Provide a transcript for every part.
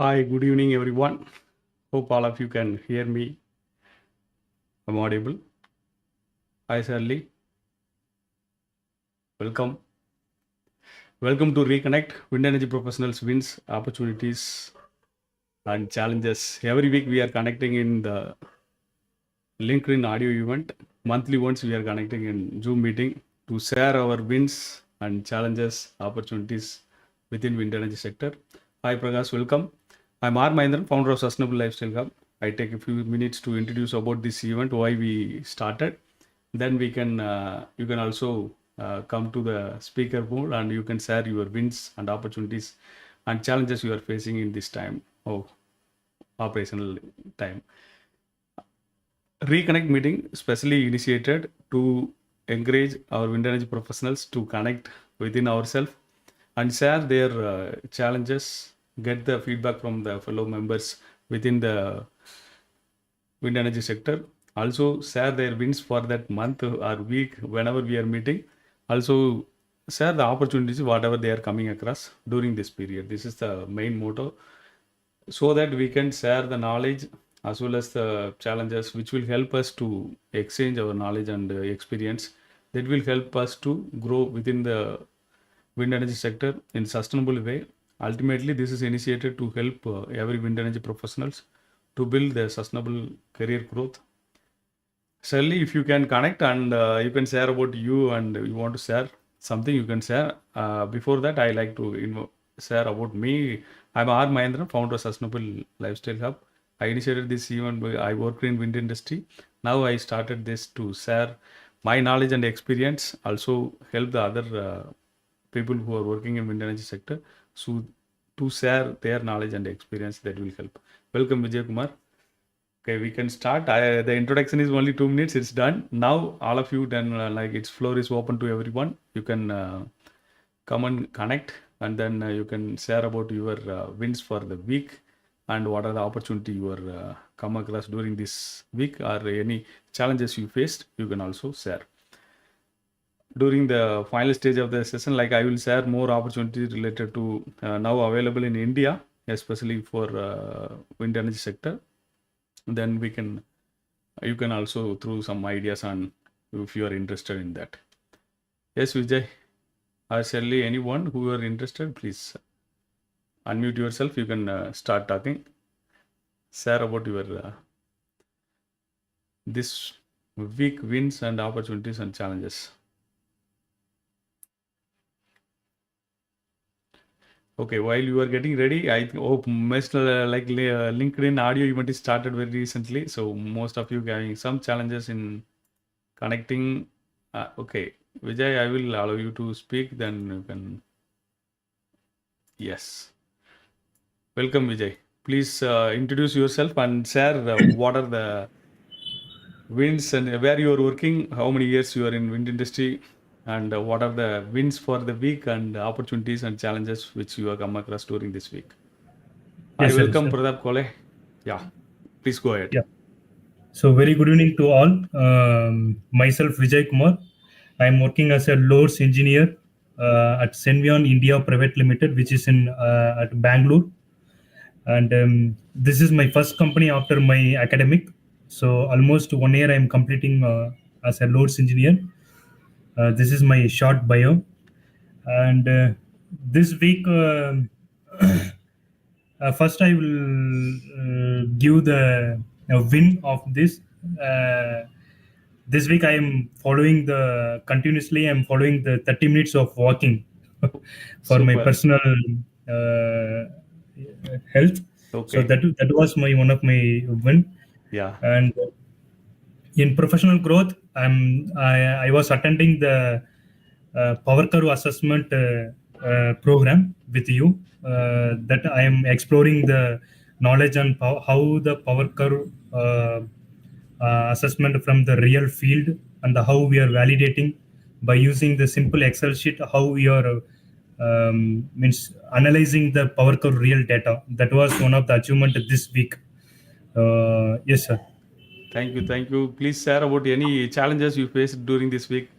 Hi, good evening, everyone. Hope all of you can hear me. I'm audible. Hi, Sally. Welcome. Welcome to Reconnect. Wind energy professionals wins, opportunities, and challenges. Every week we are connecting in the LinkedIn audio event. Monthly once we are connecting in Zoom meeting to share our wins and challenges, opportunities within wind energy sector. Hi, Prakash. Welcome. I'm R. Mahendran, founder of Sustainable Lifestyle Hub. I take a few minutes to introduce about this event, why we started. Then we can you can also come to the speaker board and you can share your wins and opportunities and challenges you are facing in this time of operational time. Reconnect meeting specially initiated to encourage our wind energy professionals to connect within ourselves and share their challenges, get the feedback from the fellow members within the wind energy sector. Also share their wins for that month or week whenever we are meeting. Also share the opportunities whatever they are coming across during this period. This is the main motto, so that we can share the knowledge as well as the challenges which will help us to exchange our knowledge and experience that will help us to grow within the wind energy sector in sustainable way. Ultimately, this is initiated to help every wind energy professionals to build their sustainable career growth. Certainly, if you can connect and you can share about you and you want to share something, you can share. Before that, I like to share about me. I'm R. Mahendran, founder of Sustainable Lifestyle Hub. I initiated this event. I worked in wind industry. Now I started this to share my knowledge and experience. Also help the other people who are working in wind energy sector. So to share their knowledge and experience that will help. Welcome, Vijay Kumar. Okay, we can start. The introduction is only 2 minutes. It's done. Now, all of you, then like its floor is open to everyone. You can come and connect, and then you can share about your wins for the week and what are the opportunity you are come across during this week or any challenges you faced. You can also share. During the final stage of the session, like I will share more opportunities related to now available in India, especially for wind energy sector. Then you can also throw some ideas on if you are interested in that. Yes, Vijay, or Shelley, anyone who are interested, please unmute yourself. You can start talking. Share about your this week wins and opportunities and challenges. Okay, while you are getting ready, I hope most LinkedIn audio event is started very recently. So most of you having some challenges in connecting. Okay, Vijay, I will allow you to speak. Then you can. Yes. Welcome, Vijay. Please introduce yourself and share what are the wins and where you are working, how many years you are in wind industry, and what are the wins for the week and opportunities and challenges which you have come across during this week. I Yes, sir. welcome Pradap Kole. Yeah, please go ahead. Yeah. So, very good evening to all. Myself, Vijay Kumar. I'm working as a loads engineer at Senvion India Private Limited, which is in at Bangalore. And this is my first company after my academic. So, almost 1 year I'm completing as a loads engineer. This is my short bio. And this week, first, I will give the win of this. Uh, this week, I am following the continuously. I'm following the 30 minutes of walking for my Super. personal uh, health. So Okay. that was my one of my win. Yeah. And in professional growth, I was attending the power curve assessment program with you. That I am exploring the knowledge on how the power curve assessment from the real field and how we are validating by using the simple Excel sheet. How we are means analyzing the power curve real data. That was one of the achievement this week. Yes, sir. Thank you. Thank you. Please share about any challenges you faced during this week.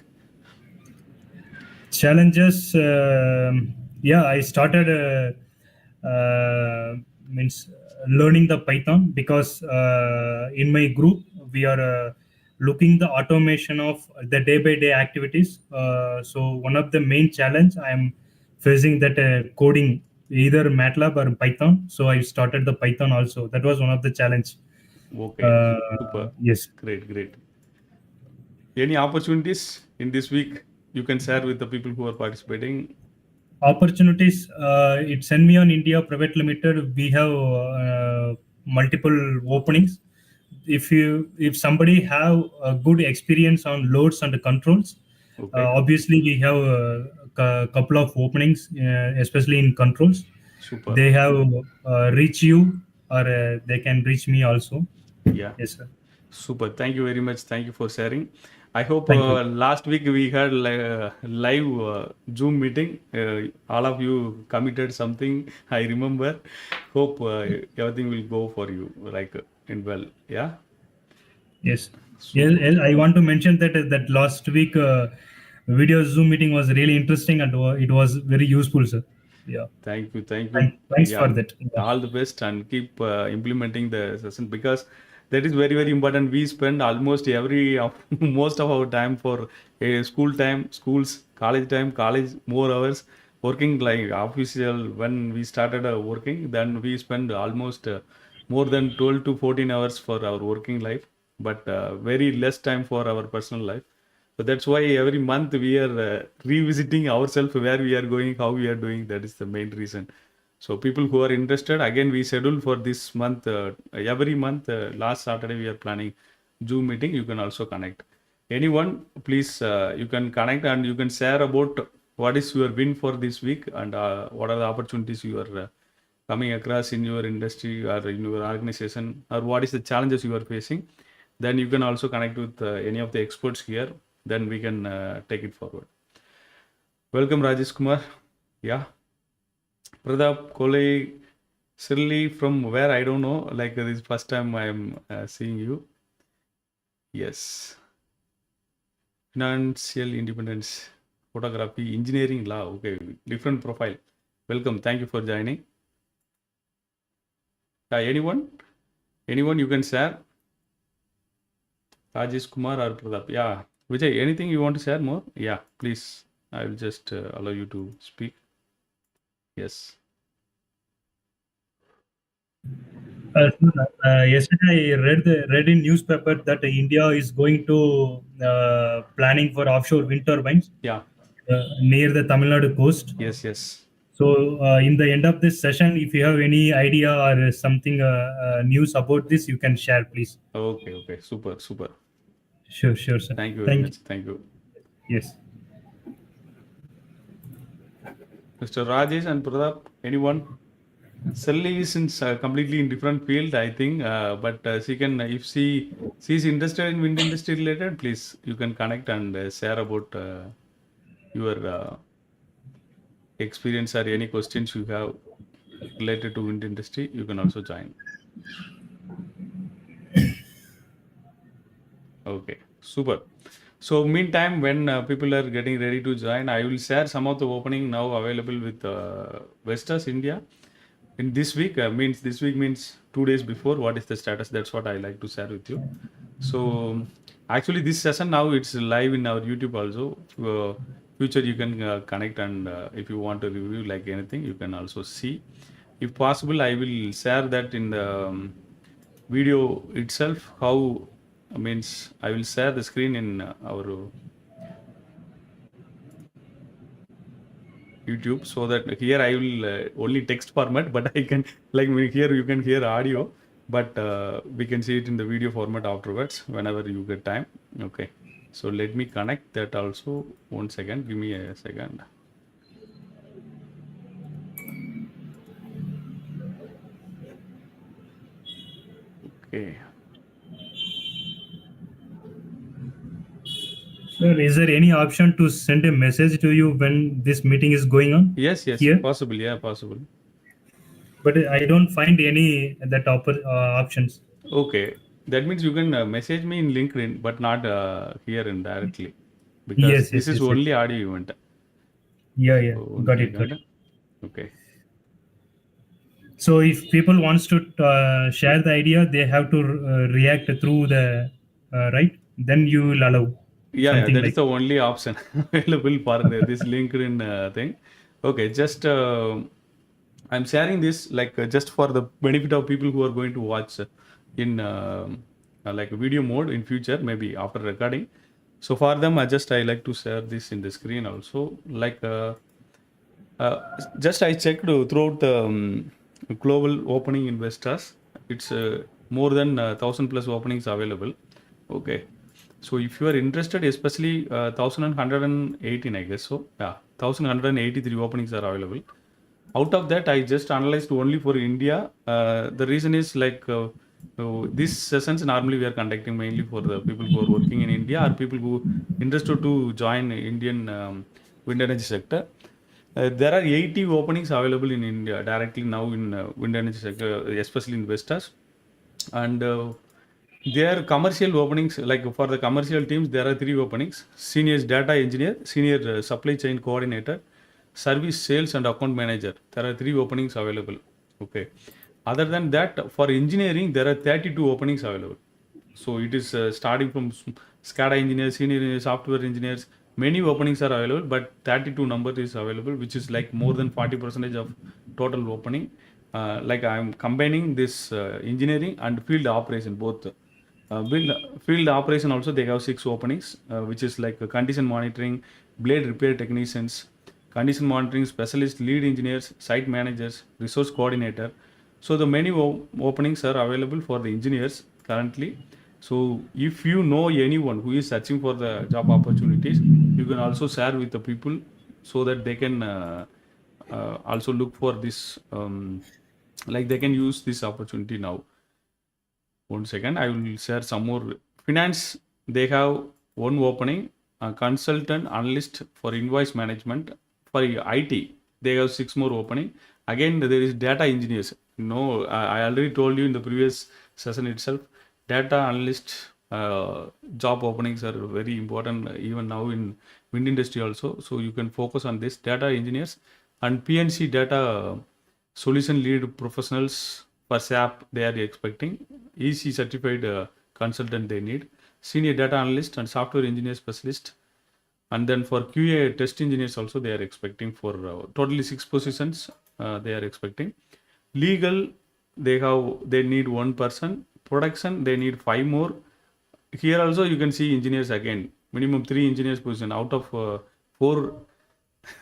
Challenges, yeah, I started means learning the Python, because in my group we are looking the automation of the day by day activities. So one of the main challenge I am facing that coding either MATLAB or Python. So I started the Python also. That was one of the challenge. Okay, super. Yes. Great, great. Any opportunities in this week you can share with the people who are participating? Opportunities at Senvion India Private Limited, we have multiple openings. If somebody have a good experience on loads and controls, Okay, obviously we have a couple of openings, especially in controls. super. They have reach you, or they can reach me also. Yeah, Yes, sir. super. Thank you very much. Thank you for sharing. I hope Thank you. last week we had live Zoom meeting. All of you committed something. I remember. Hope everything will go for you like in well. Yeah, Yes. Yes, super. yes, I want to mention that that last week video Zoom meeting was really interesting, and it was very useful, sir. Yeah. Thank you. Thank you. Thanks for Yeah. that. Yeah. All the best and keep implementing the session because that is very, very important. We spend almost every of most of our time for school time, schools, college, more hours working like official. When we started working, then we spend almost more than 12 to 14 hours for our working life, but very less time for our personal life. So that's why every month we are revisiting ourselves, where we are going, how we are doing. That is the main reason. So people who are interested, again, we schedule for this month, every month, last Saturday we are planning Zoom meeting. You can also connect. Anyone, please, you can connect and you can share about what is your win for this week and what are the opportunities you are coming across in your industry or in your organization, or what is the challenges you are facing. Then you can also connect with any of the experts here. Then we can take it forward. Welcome, Rajesh Kumar. Yeah. Pradap, Kole, Shirley from where I don't know. Like this is first time I am seeing you. Yes. Financial independence, photography, engineering, law. Okay, different profile. Welcome. Thank you for joining. Anyone? Anyone you can share? Rajesh Kumar or Pradap? Yeah. Vijay, anything you want to share more? Yeah, please. I will just allow you to speak. Yes. Yesterday, I read in newspaper that India is going to planning for offshore wind turbines Yeah. near the Tamil Nadu coast. Yes. Yes. So, in the end of this session, if you have any idea or something news about this, you can share, please. Okay. Okay. Super. Super. Sure, sure, sir. Thank you very Thank you. much. Thank you. Yes. Mr. Rajesh and Pradap, anyone? Sally is in completely in different field, I think. But she can, if she's interested in wind industry related, please you can connect and share about your experience or any questions you have related to wind industry. You can also join. Okay, super. So meantime, when people are getting ready to join, I will share some of the opening now available with Vestas India. In this week, means this week means 2 days before. What is the status? That's what I like to share with you. So actually, this session now it's live in our YouTube also. Future you can connect and if you want to review like anything, you can also see. If possible, I will share that in the video itself. How means I will share the screen in our YouTube so that here I will only text format, but I can like here you can hear audio, but we can see it in the video format afterwards whenever you get time. Okay, so let me connect that also. 1 second, give me a second. Okay. Sir, is there any option to send a message to you when this meeting is going on Yes, yes, here? possible. Yeah, possible. But I don't find any that options. Okay, that means you can message me in LinkedIn, but not here in directly because Yes, this yes, is yes, yes. only audio event. Yeah, yeah. So 1 Got it, got it. second. Okay. So if people wants to share the idea, they have to react through the right, then you will allow Yeah, something that is like. the only option available for this LinkedIn thing. Okay, just I'm sharing this like just for the benefit of people who are going to watch in like video mode in future, maybe after recording. So for them, I like to share this in the screen also. Like uh, just I checked throughout the global opening in Vestas. It's more than 1,000 plus openings available. Okay. So if you are interested, especially 1,118, I guess so. Yeah, 1,183 openings are available. Out of that, I just analyzed only for India. The reason is like these sessions normally we are conducting mainly for the people who are working in India or people who interested to join Indian wind energy sector. There are 80 openings available in India directly now in wind energy sector, especially in Vestas. And their commercial openings, like for the commercial teams, there are three openings: senior data engineer, senior supply chain coordinator, service sales and account manager. There are three openings available. Okay. Other than that, for engineering, there are 32 openings available. So it is starting from SCADA engineers, senior software engineers. Many openings are available, but 32 number is available, which is like more than 40% of total opening. Like I'm combining this engineering and field operation both. Field operation also they have six openings, which is like condition monitoring, blade repair technicians, condition monitoring specialist, lead engineers, site managers, resource coordinator. So the many openings are available for the engineers currently. So if you know anyone who is searching for the job opportunities, you can also share with the people so that they can also look for this, like they can use this opportunity now. One second, I will share some more. Finance, they have one opening, a consultant analyst for invoice management. For IT, they have six more opening. Again, there is data engineers. No, I already told you in the previous session itself, data analyst job openings are very important even now in wind industry also. So you can focus on this data engineers and PNC data solution lead professionals for SAP they are expecting. EC certified consultant they need, senior data analyst and software engineer specialist, and then for QA test engineers also they are expecting for totally six positions they are expecting. Legal they need one person. Production they need five more. Here also you can see engineers again. Minimum three engineers position out of four.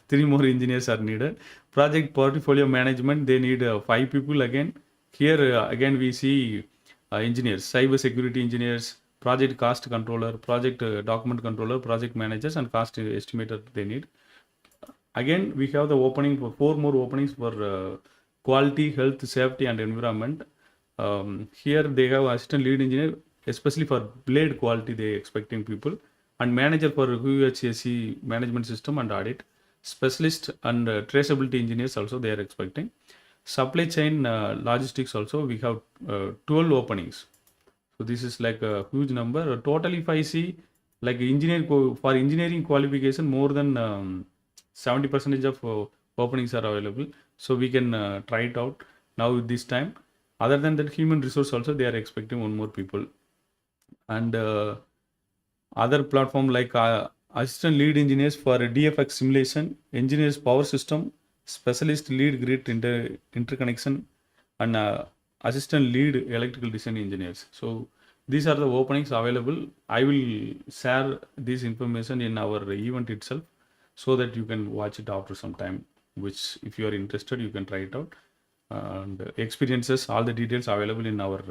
Three more engineers are needed. Project portfolio management they need five people again. Here again we see engineers, cyber security engineers, project cost controller, project document controller, project managers, and cost estimator they need. Again, we have the opening for four more openings for quality, health, safety, and environment. Here they have assistant lead engineer, especially for blade quality. They expecting people and manager for QHSE management system and audit. Specialist and traceability engineers also they are expecting. Supply chain logistics also we have 12 openings. So this is like a huge number. Total, if I see, like for engineering qualification, more than 70% of openings are available. So we can try it out now this time. Other than that, human resource also they are expecting one more people, and other platform like assistant lead engineers for DFX simulation, engineers power system, specialist lead grid interconnection, and assistant lead electrical design engineers. So these are the openings available. I will share this information in our event itself so that you can watch it after some time, which if you are interested you can try it out. And experiences, all the details available in our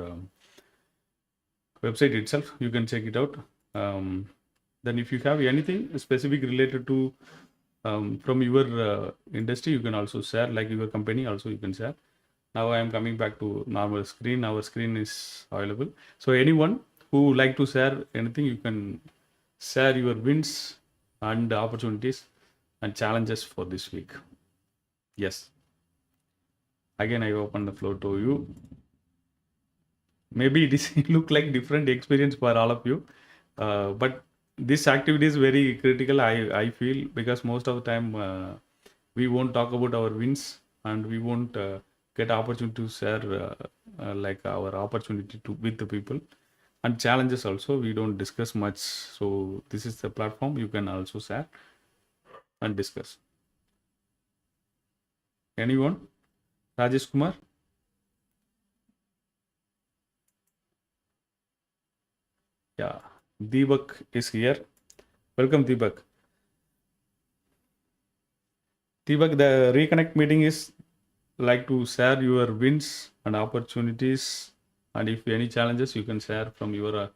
website itself. You can check it out. Then if you have anything specific related to from your industry, you can also share, like your company also you can share. Now I am coming back to normal screen. Our screen is available. So anyone who like to share anything, you can share your wins and opportunities and challenges for this week. Yes. Again, I open the floor to you. Maybe it is look like different experience for all of you, but this activity is very critical. I feel because most of the time we won't talk about our wins and we won't get opportunity to share like our opportunity to with the people, and challenges also we don't discuss much. So this is the platform you can also share and discuss. Anyone? Rajesh Kumar? Yeah, Deepak is here. Welcome, Deepak. Deepak, the Reconnect meeting is like to share your wins and opportunities, and if any challenges, you can share from your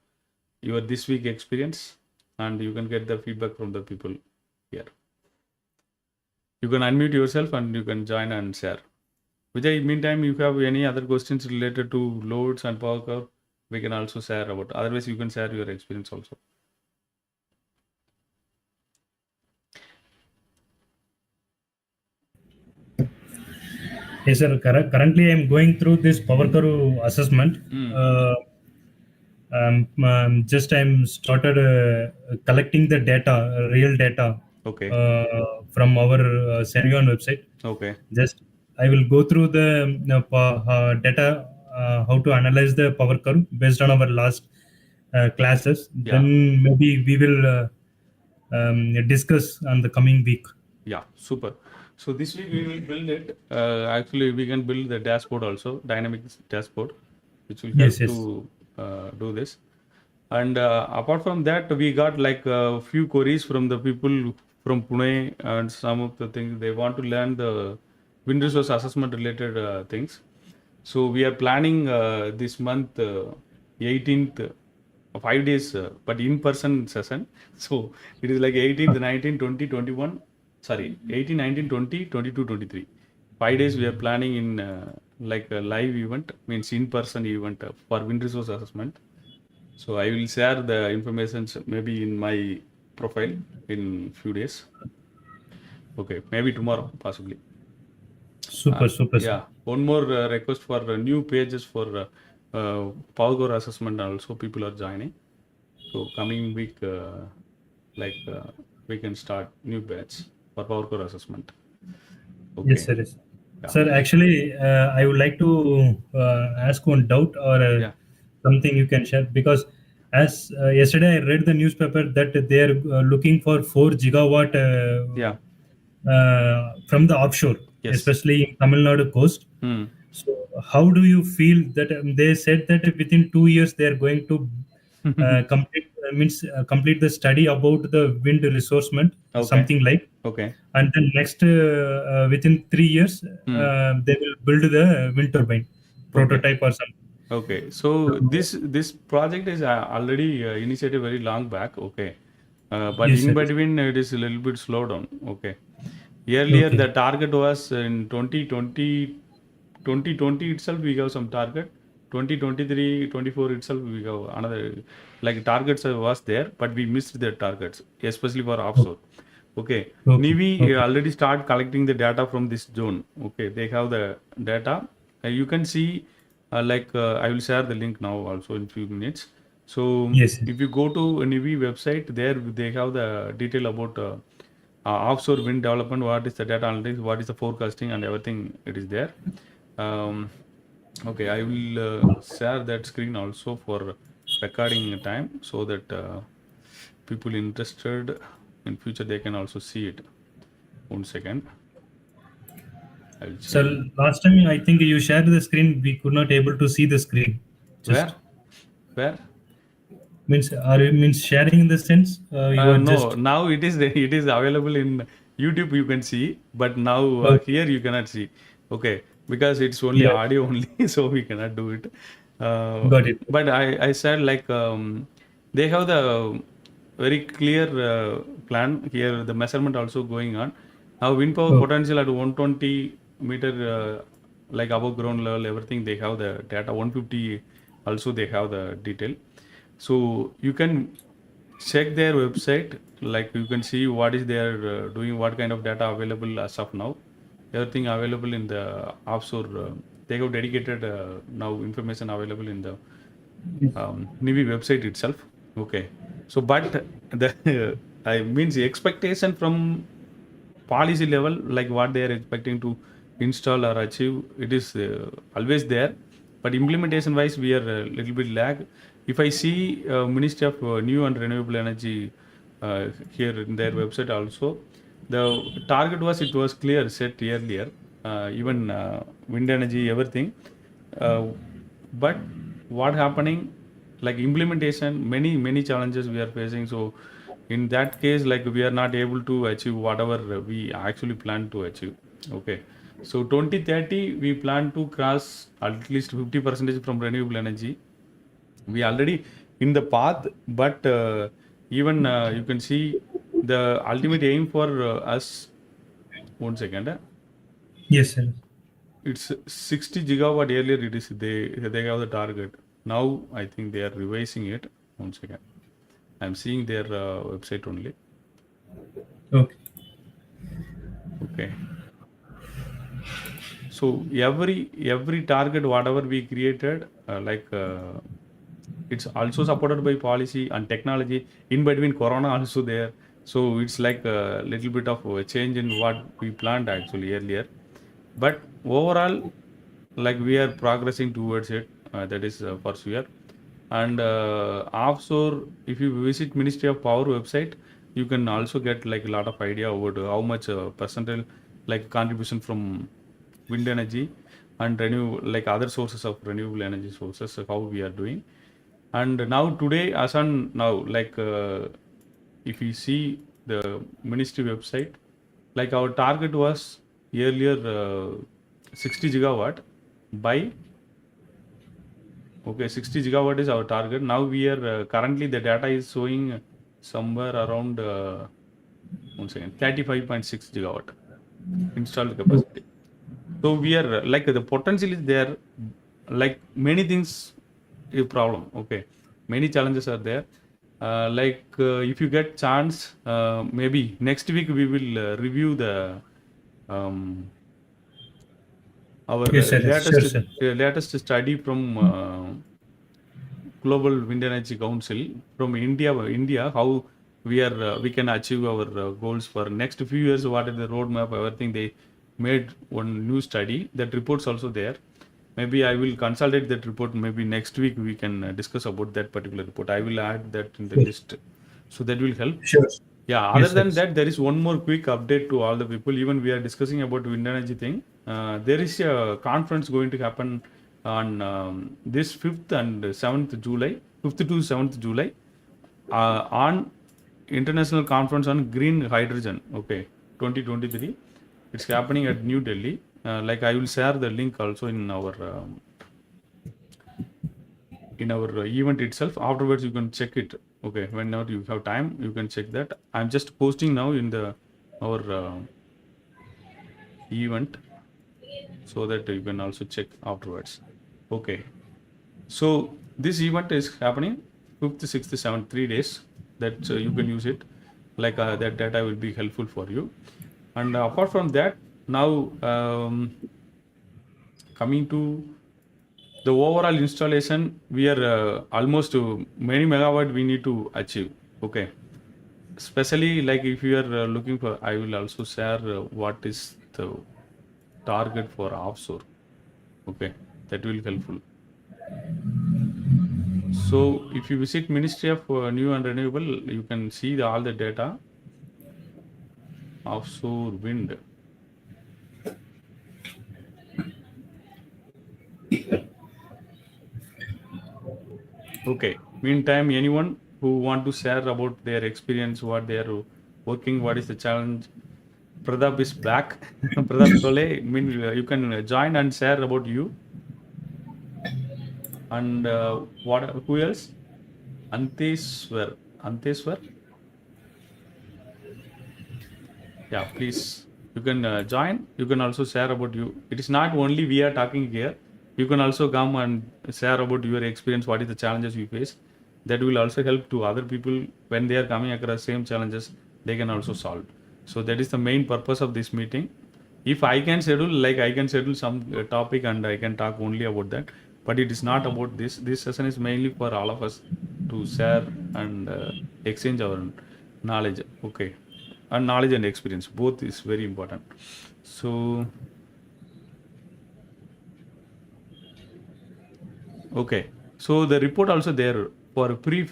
this week experience, and you can get the feedback from the people here. You can unmute yourself and you can join and share. Vijay, meantime, you have any other questions related to loads and power curve, we can also share about. Otherwise, you can share your experience also. Yes, sir. Currently, I'm going through this power curve assessment. Just I'm started collecting the data, real data, Okay. from our Senvion website. Okay. Just I will go through the data, how to analyze the power curve based on our last classes. Yeah. Then maybe we will discuss on the coming week. Yeah, super. So this week we will build it. Actually, we can build the dashboard also, dynamic dashboard, which will help Yes, yes. to do this. And apart from that, we got like a few queries from the people from Pune, and some of the things they want to learn the wind resource assessment related things. So we are planning this month 18th, 5 days, but in-person session. So it is like 18th, 19th, 20, 21. Sorry, 18, 19, 20, 22, 23. 5 days we are planning in like a live event, means in-person event for wind resource assessment. So I will share the information maybe in my profile in few days. Okay, maybe tomorrow possibly. Super, super, sir. Yeah, one more request for new pages for power core assessment. Also, people are joining. So coming week, like we can start new batch for power core assessment. Yes, Okay. sir. Yes. Yeah. Sir, actually, I would like to ask one doubt or Yeah. something you can share, because as yesterday I read the newspaper that they are looking for 4 gigawatt Yeah. from the offshore, Yes. especially in Tamil Nadu coast. Hmm. So, how do you feel that they said that within 2 years they are going to complete the study about the wind resourcement, Okay. something like, Okay. and then next within 3 years Hmm. they will build the wind turbine Okay. prototype or something. Okay. So this project is already initiated very long back. Okay. But Yes, in sir. between it is a little bit slow down. Okay. Earlier Okay. the target was in 2020 itself we have some target. 2023, 24 itself we have another like targets was there, but we missed the targets, especially for offshore. Okay. Okay. Navy Okay. already start collecting the data from this zone. Okay. They have the data. You can see I will share the link now also in few minutes. So Yes, yes. if you go to Navy website, there they have the detail about offshore wind development, what is the data analytics, what is the forecasting, and everything. It is there. Um, okay, I will share that screen also for recording time so that people interested in future they can also see it. 1 second, I will So change. last time I think you shared the screen, we could not able to see the screen. Where? Just Where? means, are you means sharing in the sense you are No, just now it is it is available in YouTube. You can see, but now okay. here you cannot see. Okay, because it's only Yeah, audio only, so we cannot do it. got it. But I said like they have the very clear plan here. The measurement also going on. Now wind power Okay. potential at 120 meter, like above ground level, everything they have the data. 150 also they have the detail. So you can check their website, like you can see what is their doing, what kind of data available as of now, everything available in the offshore. They have dedicated now information available in the Navy website itself. Okay, so but the I means the expectation from policy level, like what they are expecting to install or achieve, it is always there, but implementation wise we are a little bit lag. If I see Ministry of New and Renewable Energy here in their website also, the target was clear set earlier, even wind energy everything, uh, but what happening, like implementation, many challenges we are facing. So in that case, like we are not able to achieve whatever we actually plan to achieve. Okay, so 2030 we plan to cross at least 50% from renewable energy. We already in the path, but even you can see the ultimate aim for us. One second, Yes, sir. it's 60 gigawatt. Earlier it is they have the target. Now I think they are revising it. One second, I'm seeing their website only. Okay. Okay, so every target whatever we created, it's also supported by policy and technology. In between corona also there, so it's like a little bit of a change in what we planned actually earlier, but overall, like we are progressing towards it, that is for sure. And offshore, if you visit Ministry of Power website, you can also get like a lot of idea about how much percentage like contribution from wind energy and renew like other sources of renewable energy sources, how we are doing. And now today, as on now, like if you see the ministry website, like our target was earlier 60 gigawatt by, okay, 60 gigawatt is our target. Now we are currently the data is showing somewhere around one second, 35.6 gigawatt installed capacity. So we are like the potential is there, like many things a problem. Okay, many challenges are there. If you get chance, maybe next week we will review the um, our Yes, sir. Sure, sir. latest study from Global Wind Energy Council from India, how we can achieve our goals for next few years. What is the roadmap? Everything they made one new study. That report's also there. Maybe I will consolidate that report. Maybe next week we can discuss about that particular report. I will add that in the Sure. list, so that will help. Sure. Yeah, other Yes, sir. than that, there is one more quick update to all the people. Even we are discussing about wind energy thing. There is a conference going to happen on this 5th and 7th July, 5th to 7th July, on International Conference on Green Hydrogen. Okay, 2023. It's happening at New Delhi. Like I will share the link also in our event itself. Afterwards you can check it. Okay, whenever you have time you can check that. I'm just posting now in the our event, so that you can also check afterwards. Okay, so this event is happening 5th, 6th, 7th, 3 days that you can use it. Like that data will be helpful for you. And apart from that, now coming to the overall installation, we are almost many megawatt we need to achieve. Okay, especially like if you are looking for, I will also share what is the target for offshore. Okay, that will helpful. So if you visit Ministry of New and Renewable, you can see all the data offshore wind. Okay. Meantime, anyone who want to share about their experience, what they are working, what is the challenge? Pradap is back. Pradap Tole, you can join and share about you. And what? Who else? Anteswar. Anteswar. Yeah, please. You can join. You can also share about you. It is not only we are talking here. You can also come and share about your experience. What is the challenges you face? That will also help to other people when they are coming across same challenges. They can also solve. So that is the main purpose of this meeting. If I can schedule, like I can schedule some topic and I can talk only about that. But it is not about this. This session is mainly for all of us to share and exchange our knowledge. Okay, and knowledge and experience both is very important. So Okay. So the report also there for pre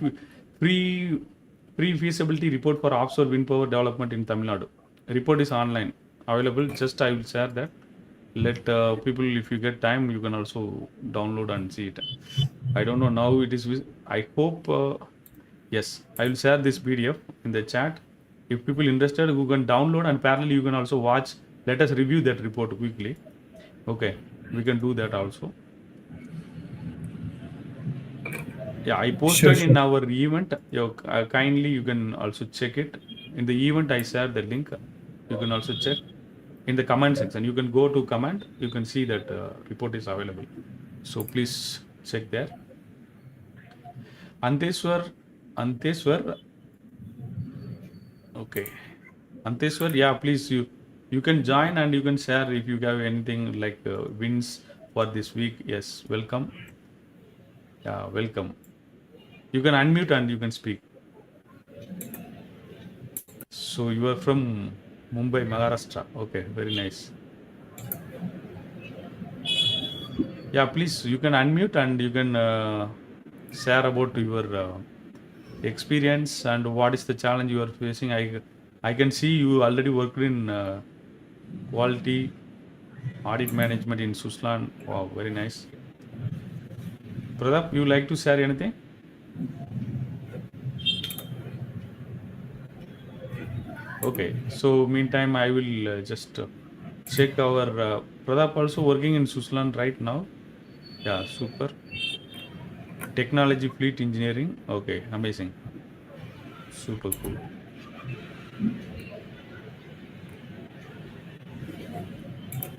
pre-feasibility report for offshore wind power development in Tamil Nadu. Report is online available. Just I will share that. Let people, if you get time, you can also download and see it. I don't know now it is. I hope yes, I will share this PDF in the chat. If people interested, who can download and parallel you can also watch. Let us review that report quickly. Okay, we can do that also. Yeah, I Sure, posted in sure. our event. Kindly you can also check it. In the event, I shared the link. You can also check in the comment section. You can go to comment. You can see that report is available. So please check there. Anteswar, Anteswar. Okay, Anteswar. Yeah, please you can join and you can share if you have anything like wins for this week. Yes, welcome. Yeah, welcome. You can unmute and you can speak. So you are from Mumbai, Maharashtra. Okay, very nice. Yeah, please, you can unmute and you can share about your experience and what is the challenge you are facing. I can see you already worked in quality audit management in Suslan. Wow, very nice. Pradap, you like to share anything? Okay, so meantime, I will just check our Pradap also working in Suslan right now. Yeah, super. Technology fleet engineering. Okay, amazing. Super cool.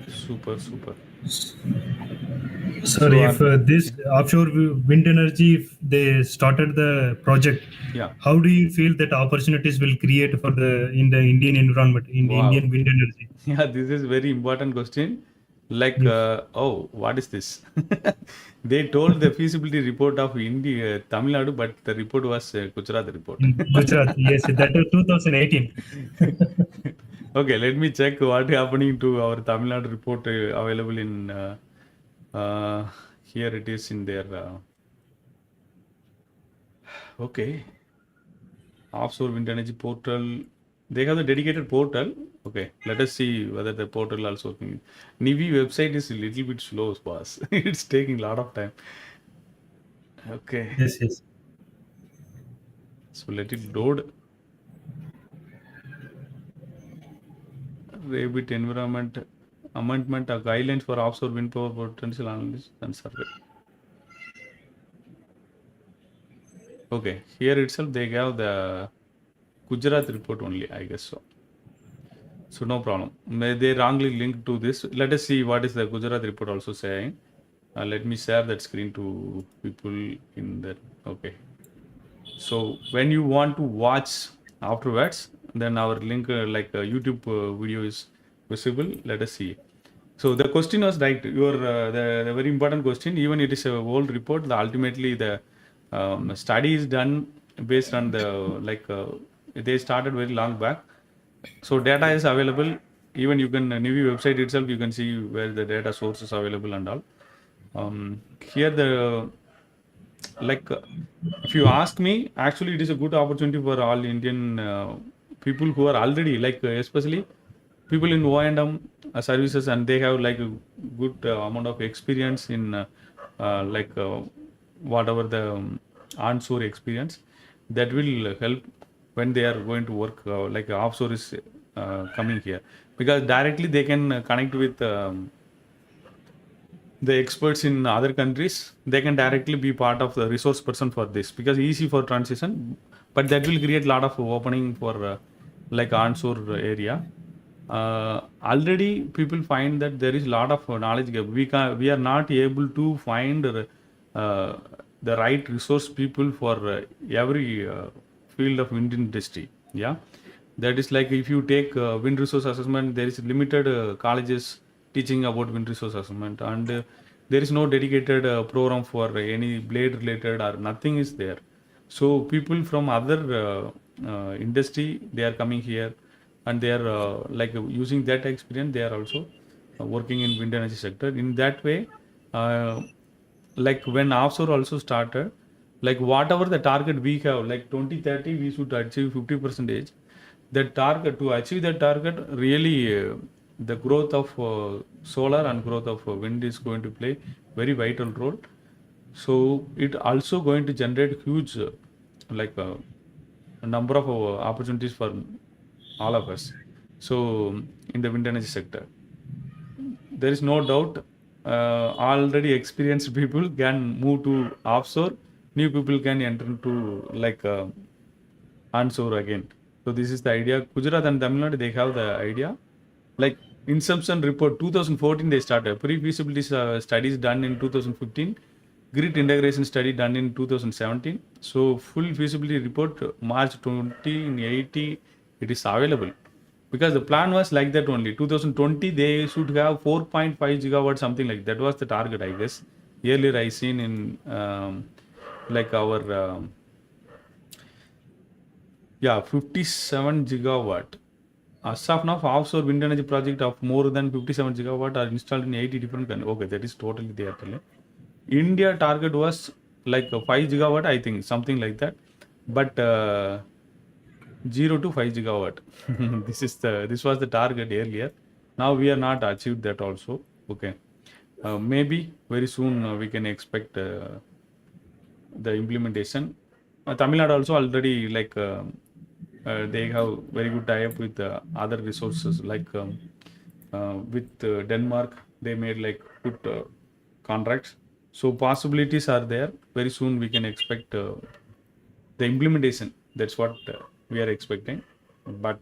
Super, super. Sir, So, if this offshore wind energy, if they started the project, yeah, how do you feel that opportunities will create for the in the Indian environment, in the wow. Indian wind energy? Yeah, this is very important question. Like, Yes. oh, what is this? They told the feasibility report of India, Tamil Nadu, but the report was Gujarat report. In Gujarat, yes, that was 2018. Okay, let me check what happening to our Tamil Nadu report available in uh, here it is in their okay. Offshore wind energy portal. They have the dedicated portal. Okay, let us see whether the portal also working. Nivi website is a little bit slow, boss. It's taking a lot of time. Okay, Yes, yes. so let it load. Rabbit environment amendment guidelines for offshore wind power potential analysis and survey. Okay, here itself they have the Gujarat report only, I guess so. So no problem. May they wrongly linked to this. Let us see what is the Gujarat report also saying. Let me share that screen to people in that. Okay. So when you want to watch afterwards, then our link like YouTube video is visible. Let us see. So the question was right. Your the very important question. Even it is a old report. Ultimately the study is done based on the like they started very long back. So data is available. Even you can Navy website itself. You can see where the data source is available and all. Here the like if you ask me, actually it is a good opportunity for all Indian people who are already like especially people in O&M services and they have like a good amount of experience in like whatever the onshore experience that will help when they are going to work like offshore is coming here because directly they can connect with the experts in other countries. They can directly be part of the resource person for this because easy for transition, but that will create a lot of opening for like onshore area. Already people find that there is a lot of knowledge gap. We are not able to find the right resource people for every field of wind industry. Yeah, that is like if you take wind resource assessment, there is limited colleges teaching about wind resource assessment, and there is no dedicated program for any blade related or nothing is there. So people from other industry they are coming here and they are like using that experience they are also working in wind energy sector in that way. uh, like when offshore also started, like whatever the target we have, like 2030 we should achieve 50 percentage. The target, to achieve that target, really the growth of solar and growth of wind is going to play very vital role. So it also going to generate huge like a number of opportunities for all of us. So in the wind energy sector, there is no doubt, already experienced people can move to offshore, new people can enter into like onshore again. So this is the idea. Gujarat and Tamil Nadu, they have the idea. Like Inception report 2014 they started. Pre-feasibility studies done in 2015. Grid integration study done in 2017. So full feasibility report March 2080 it is available. Because the plan was like that only. 2020 they should have 4.5 gigawatt something like that was the target I guess. Earlier I seen in like our 57 gigawatt. As of now, offshore wind energy project of more than 57 gigawatt are installed in 80 different countries. Okay, that is totally there. India target was like 5 gigawatt, I think, something like that. But 0 to 5 gigawatt. This was the target earlier. Now we are not achieved that also. Okay, maybe very soon we can expect the implementation. Tamil Nadu also already like they have very good tie-up with other resources like with Denmark. They made like good contracts. So possibilities are there. Very soon we can expect the implementation. That's what we are expecting. But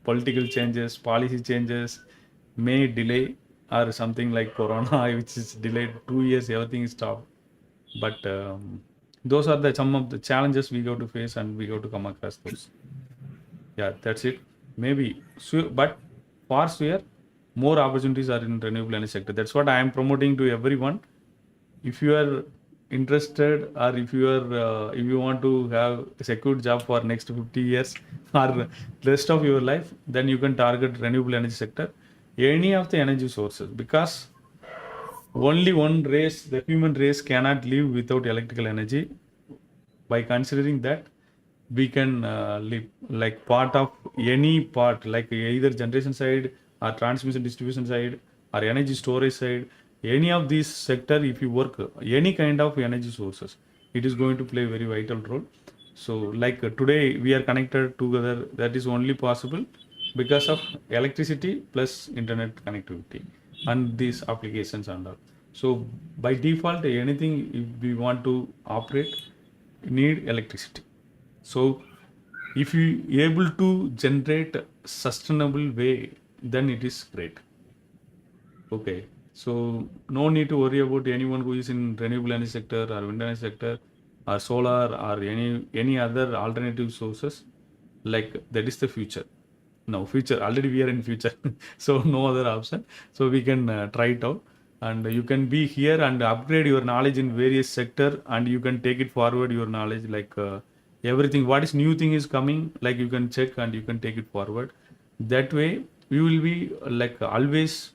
political changes, policy changes may delay or something like Corona, which is delayed 2 years. Everything is stopped. But those are the some of the challenges we go to face and we go to come across those. Yeah, that's it. Maybe sure, but for sure, more opportunities are in renewable energy sector. That's what I am promoting to everyone. If you are interested, or if you want to have a secured job for next 50 years or rest of your life, then you can target renewable energy sector, any of the energy sources, because only one race, the human race, cannot live without electrical energy. By considering that, we can live like part of any part, like either generation side or transmission distribution side or energy storage side. Any of these sector, if you work any kind of energy sources, it is going to play a very vital role. So like today we are connected together, that is only possible because of electricity plus internet connectivity and these applications and all. So by default, anything if we want to operate need electricity. So if you able to generate sustainable way, then it is great. Okay. So no need to worry about anyone who is in renewable energy sector or wind energy sector or solar or any other alternative sources. Like that is the future. No future. Already we are in future, so no other option. So we can try it out, and you can be here and upgrade your knowledge in various sector, and you can take it forward your knowledge like everything. What is new thing is coming, like you can check and you can take it forward. That way we will be like always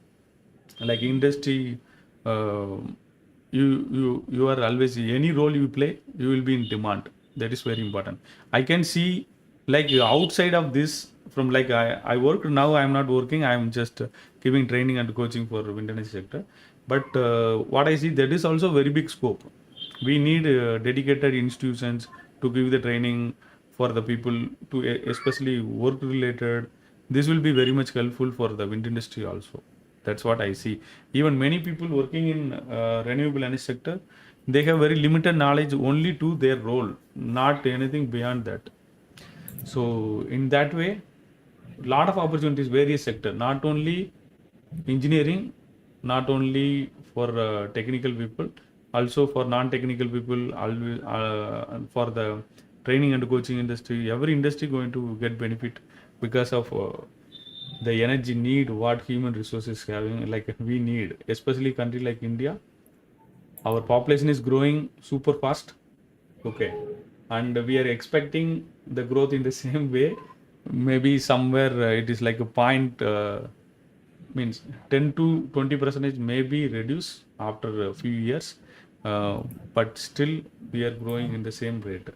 like industry. Uh, you are always any role you play, you will be in demand. That is very important. I can see like outside of this from like I work now. I am not working. I am just giving training and coaching for wind energy sector. But what I see, that is also very big scope. We need dedicated institutions to give the training for the people to especially work related. This will be very much helpful for the wind industry also. That's what I see. Even many people working in renewable energy sector, they have very limited knowledge only to their role, not anything beyond that. So in that way, lot of opportunities, various sector, not only engineering, not only for technical people, also for non-technical people, always for the training and coaching industry. Every industry going to get benefit because of the energy need what human resources having, like we need, especially country like India. Our population is growing super fast. Okay, and we are expecting the growth in the same way. Maybe somewhere it is like a point means 10 to 20% may be reduced after a few years, but still we are growing in the same rate.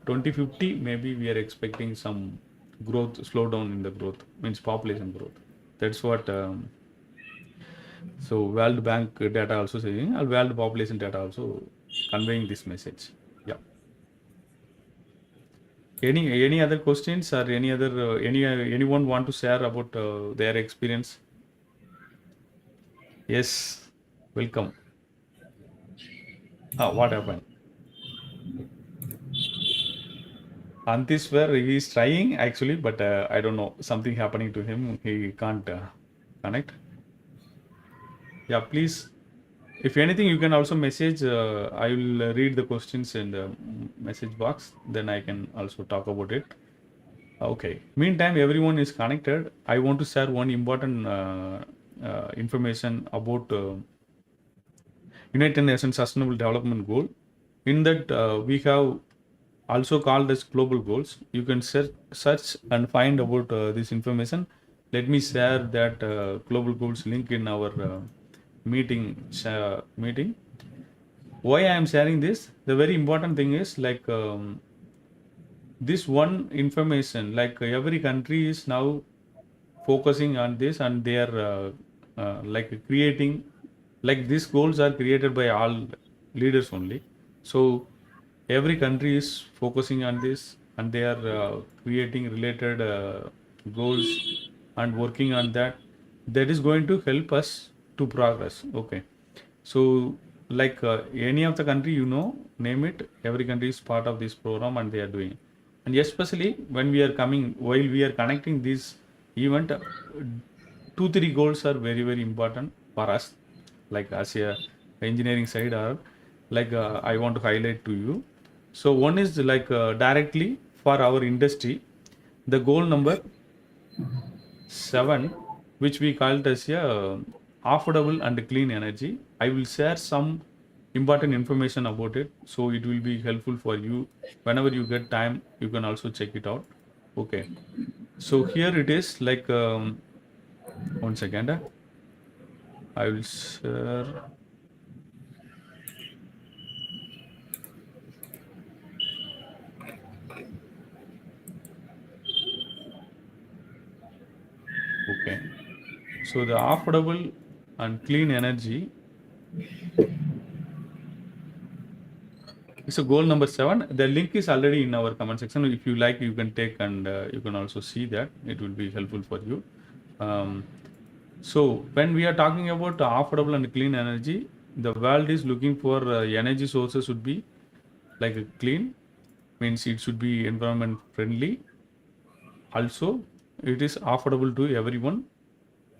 2050 maybe we are expecting some growth slowdown in the growth, means population growth. That's what so World Bank data also saying, and World Population data also conveying this message. Yeah. Any other questions or any other anyone want to share about their experience? Yes, welcome. What happened? Antiswar, he is trying actually, but I don't know, something happening to him. He can't connect. Yeah, please. If anything, you can also message. I will read the questions in the message box. Then I can also talk about it. Okay. Meantime, everyone is connected. I want to share one important information about United Nations Sustainable Development Goal. In that, we have also called as global goals. You can search and find about this information. Let me share that global goals link in our meeting. Why I am sharing this? The very important thing is like this one information. Like every country is now focusing on this, and they are like creating, like these goals are created by all leaders only. So every country is focusing on this, and they are creating related goals and working on that. That is going to help us to progress. Okay. So like any of the country, name it, every country is part of this program and they are doing. And especially when we are coming, while we are connecting this event, two, three goals are very, very important for us, like as a engineering side, or like I want to highlight to you. So one is like directly for our industry, the goal number 7, which we called as a affordable and clean energy. I will share some important information about it, so it will be helpful for you. Whenever you get time, you can also check it out. Okay. So here it is, like 1 second. I will share. Okay. So the affordable and clean energy is a goal number 7. The link is already in our comment section. If you like, you can take, and you can also see that. It will be helpful for you. So when we are talking about affordable and clean energy, the world is looking for energy sources should be like clean, means it should be environment friendly. Also, it is affordable to everyone.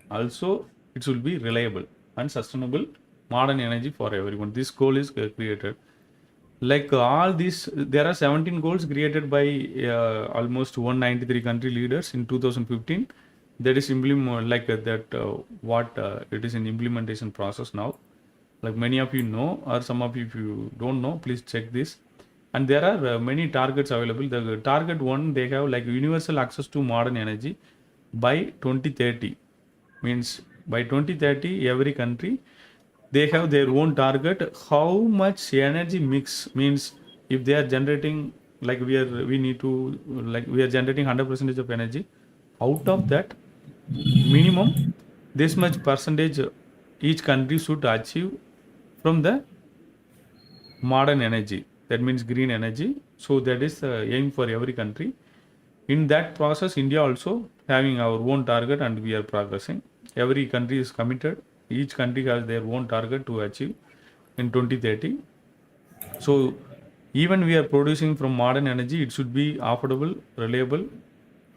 Also, it should be reliable and sustainable modern energy for everyone. This goal is created. Like all these, there are 17 goals created by almost 193 country leaders in 2015. That is like that what it is in implementation process now. Like many of you know, or some of you, if you don't know, please check this. And there are many targets available. The target one, they have like universal access to modern energy by 2030. Means by 2030, every country, they have their own target. How much energy mix, means if they are generating, like we need to, like we are generating 100% of energy, out of that minimum this much percentage each country should achieve from the modern energy, that means green energy. So that is the aim for every country. In that process, India also having our own target, and we are progressing. Every country is committed. Each country has their own target to achieve in 2030. So even we are producing from modern energy, it should be affordable, reliable.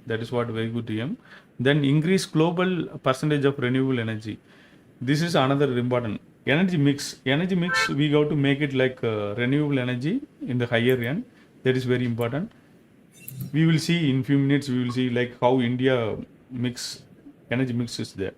That is what very good aim. Then increase global percentage of renewable energy. This is another important energy mix. Energy mix, we got to make it like renewable energy in the higher end. That is very important. We will see in few minutes. We will see like how India mix energy mix is there.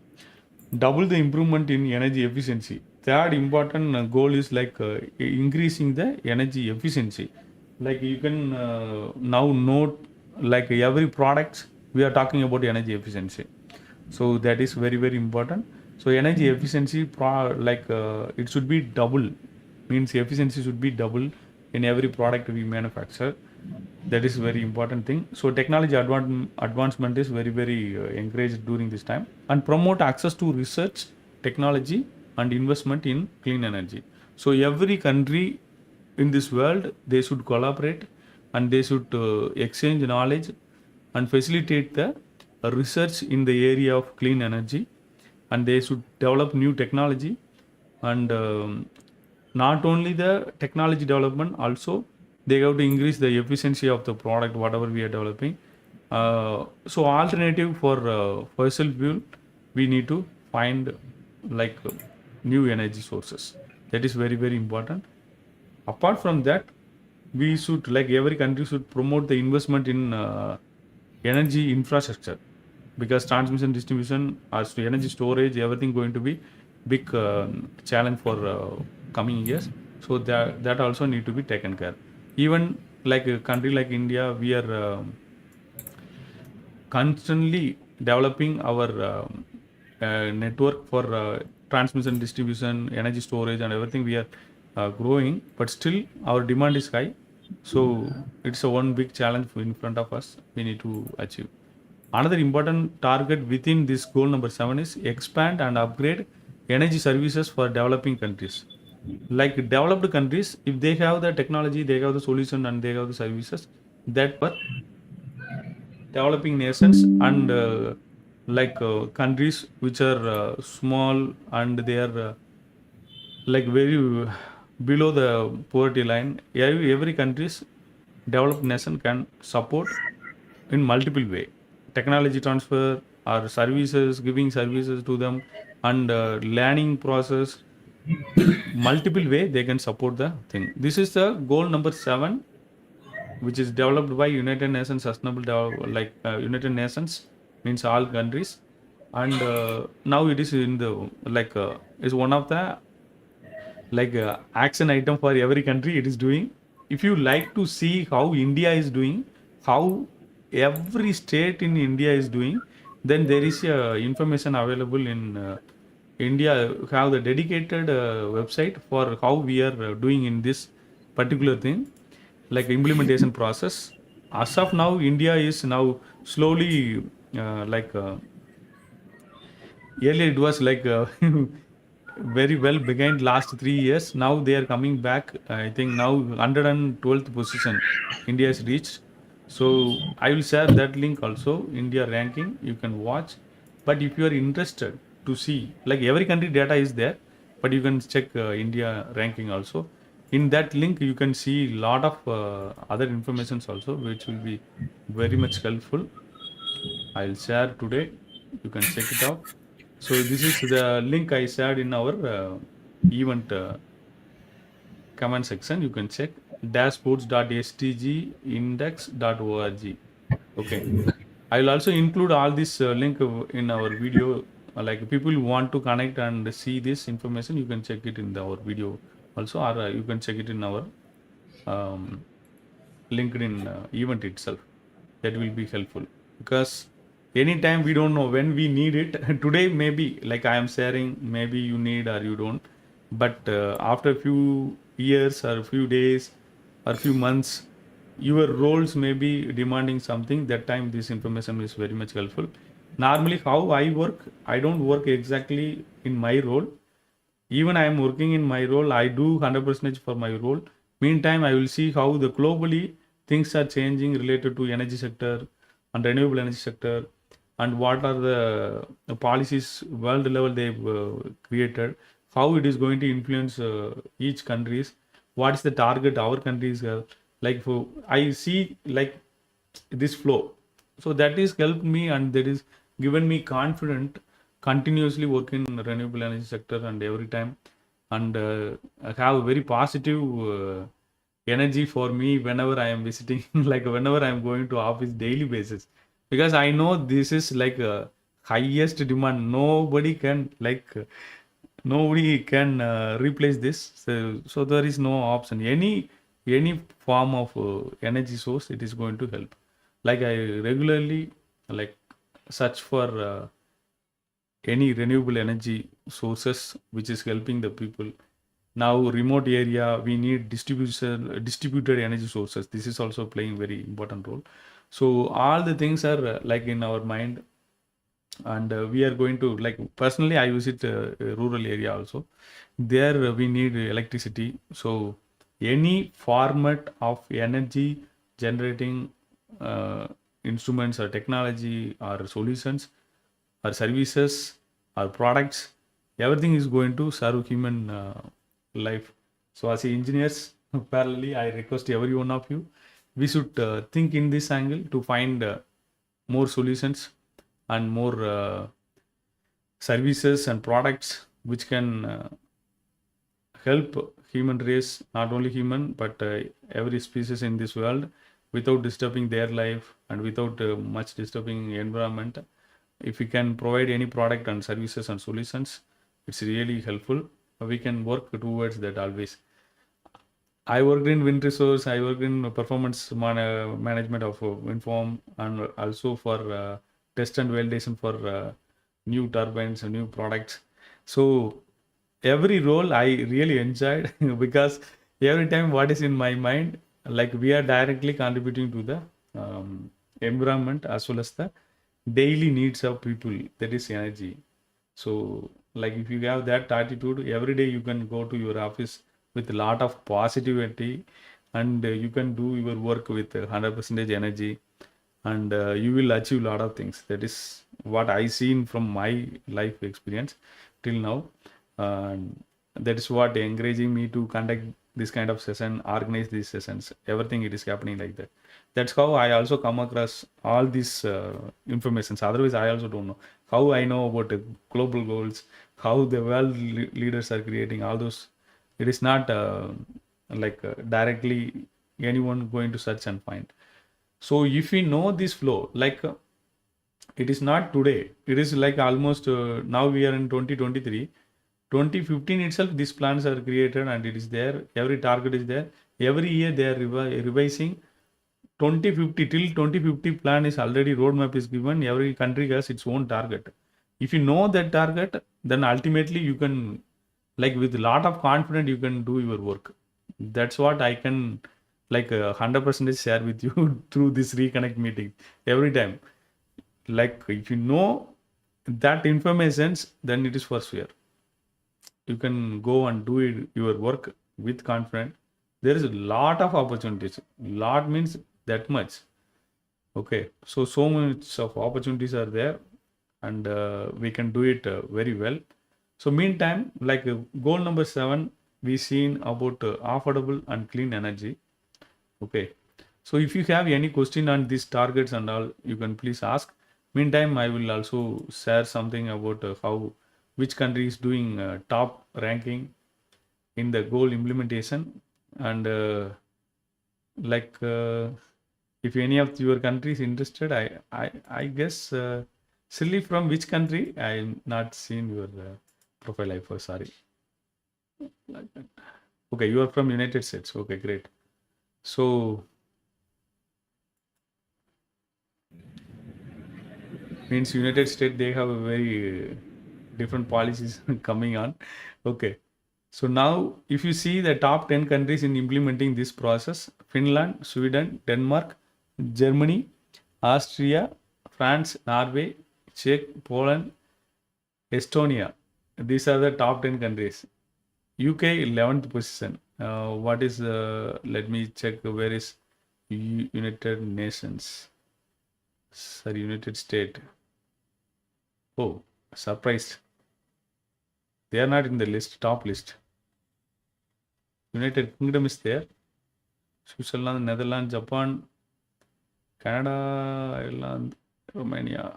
Double the improvement in energy efficiency. Third important goal is like increasing the energy efficiency. Like you can now note, like every product we are talking about energy efficiency. So that is very very important. So energy efficiency it should be double, means efficiency should be double in every product we manufacture. That is very important thing. So technology advancement is very very encouraged during this time, and promote access to research, technology, and investment in clean energy. So every country in this world, they should collaborate, and they should exchange knowledge and facilitate the research in the area of clean energy, and they should develop new technology. And not only the technology development, also they have to increase the efficiency of the product whatever we are developing. So alternative for fossil fuel, we need to find like new energy sources. That is very very important. Apart from that, we should, like every country should promote the investment in energy infrastructure, because transmission, distribution, as to energy storage, everything going to be big challenge for coming years. So that also need to be taken care. Even like a country like India, we are constantly developing our network for transmission, distribution, energy storage, and everything. We are growing, but still our demand is high. So it's a one big challenge in front of us. We need to achieve. Another important target within this goal number 7 is expand and upgrade energy services for developing countries. Like developed countries, if they have the technology, they have the solution, and they have the services, that for developing nations, and countries which are small, and they are like very below the poverty line, every country's developed nation can support in multiple way, technology transfer or services, giving services to them, and learning process, multiple way they can support the thing. This is the goal number 7, which is developed by United Nations Sustainable United Nations means all countries. And now it is in the is one of the action item for every country it is doing. If you like to see how India is doing, how every state in India is doing, then there is information available in India have the dedicated website for how we are doing in this particular thing, like implementation process. As of now, India is now slowly uh, like uh, earlier it was very well began last 3 years. Now they are coming back. I think now 112th position India has reached. So I will share that link also, India ranking, you can watch. But if you are interested to see, like every country data is there, but you can check India ranking also. In that link you can see lot of other informations also, which will be very much helpful. I'll share today, you can check it out. So this is the link I shared in our event comment section. You can check dashboards.stgindex.org. Okay. I will also include all this link in our video. Like people who want to connect and see this information, you can check it in our video also, or you can check it in our um, LinkedIn event itself. That will be helpful, because anytime we don't know when we need it. Today maybe like I am sharing, maybe you need or you don't, but after a few years or a few days or few months, your roles may be demanding something. That time this information is very much helpful. Normally how I work, I don't work exactly in my role. Even I am working in my role, I do 100% for my role. Meantime, I will see how the globally things are changing related to energy sector and renewable energy sector, and what are the policies world level they've created, how it is going to influence each countries, what is the target our countries have. Like for, I see like this flow. So that is helped me, and that is given me confident continuously work in renewable energy sector and every time. And I have a very positive energy for me whenever I am visiting, like whenever I am going to office daily basis, because I know this is like highest demand. Nobody can nobody can replace this. So there is no option. Any form of energy source, it is going to help. Like I regularly like search for any renewable energy sources which is helping the people. Now remote area we need distributed energy sources. This is also playing very important role. So all the things are like in our mind, and we are going to, like, personally I visit rural area also. There we need electricity. So any format of energy generating uh, instruments or technology or solutions or services or products, everything is going to serve human life. So as engineers, parallelly I request every one of you, we should think in this angle to find more solutions and more services and products which can help human race, not only human but every species in this world, without disturbing their life and without much disturbing environment. If we can provide any product and services and solutions, it's really helpful. We can work towards that always. I worked in wind resource. I worked in performance management of wind farm, and also for test and validation for new turbines and new products. So every role I really enjoyed because every time what is in my mind, like we are directly contributing to the environment as well as the daily needs of people. That is energy. So, like if you have that attitude, every day you can go to your office with a lot of positivity, and you can do your work with 100% energy, and you will achieve a lot of things. That is what I seen from my life experience till now. And that is what encouraging me to conduct this kind of session, organize these sessions. Everything it is happening like that. That's how I also come across all these informations. Otherwise, I also don't know how I know about global goals, how the world leaders are creating all those. It is not directly anyone going to search and find. So if we know this flow, like it is not today. It is like almost now we are in 2023. 2015 itself, these plans are created and it is there. Every target is there. Every year they are revising. 2050 till 2050 plan is already roadmap is given. Every country has its own target. If you know that target, then ultimately you can, like with a lot of confidence, you can do your work. That's what I can, like 100% share with you through this reconnect meeting every time. Like if you know that informations, then it is for sure. You can go and do it, your work with confidence. There is a lot of opportunities. Lot means that much. Okay, so much of opportunities are there, and we can do it very well. So meantime, like goal number 7, we seen about affordable and clean energy. Okay, so if you have any question on these targets and all, you can please ask. Meantime, I will also share something about how which country is doing top ranking in the goal implementation, and like if any of your countries interested, I guess silly from which country? I'm not seen your profile. I first sorry. Okay, you are from United States. Okay, great. So means United States they have a very different policies coming on. Okay. So now if you see the top 10 countries in implementing this process, Finland, Sweden, Denmark, Germany, Austria, France, Norway, Czech, Poland, Estonia. These are the top 10 countries. UK 11th position. What is let me check where is United Nations. Sorry, United States. Oh, surprised. They are not in the list, top list. United Kingdom is there. Switzerland, Netherlands, Japan, Canada, Ireland, Romania.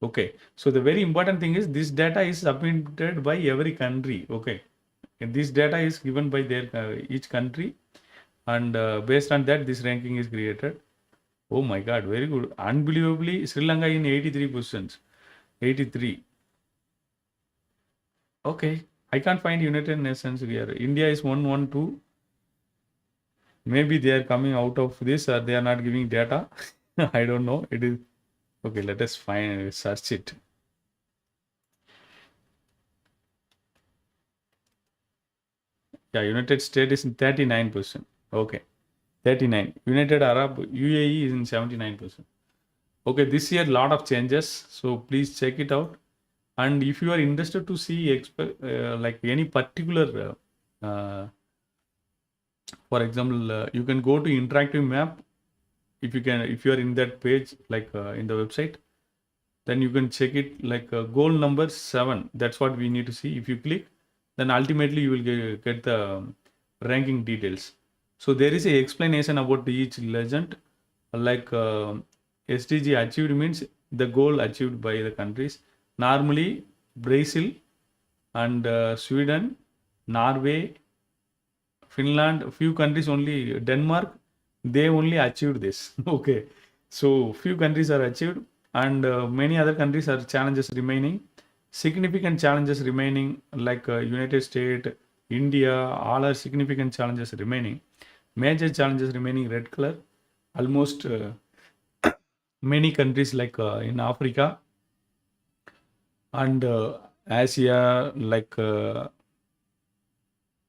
Okay. So the very important thing is this data is submitted by every country. Okay. And this data is given by their each country, and based on that, this ranking is created. Oh my God, very good. Unbelievably, Sri Lanka in 83 positions. 83. Okay. I can't find United Nations here. India is 112. Maybe they are coming out of this or they are not giving data. I don't know. It is okay. Let us find search it. Yeah, United States is in 39%. Okay, 39. United Arab UAE is in 79%. Okay, this year lot of changes, so please check it out. And if you are interested to see like any particular, for example, you can go to interactive map. If you are in that page, like in the website, then you can check it like goal number 7. That's what we need to see. If you click, then ultimately you will get the ranking details. So there is a explanation about each legend, like SDG achieved means the goal achieved by the countries. Normally Brazil and Sweden, Norway, Finland, a few countries only, Denmark, they only achieved this. Okay, so few countries are achieved, and many other countries are challenges remaining. Significant challenges remaining, like United States, India, all are significant challenges remaining. Major challenges remaining, red color. Almost many countries like in Africa and Asia, like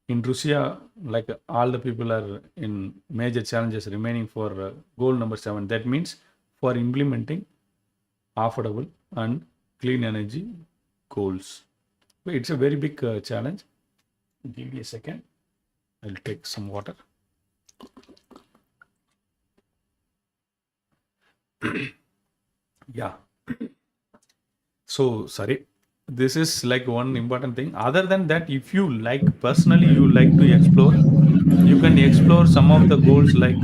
in Russia, like all the people are in major challenges remaining for goal number 7. That means for implementing affordable and clean energy goals. So it's a very big challenge. Give me a second. I'll take some water. Yeah. So sorry. This is like one important thing. Other than that, if you like personally, you like to explore, you can explore some of the goals like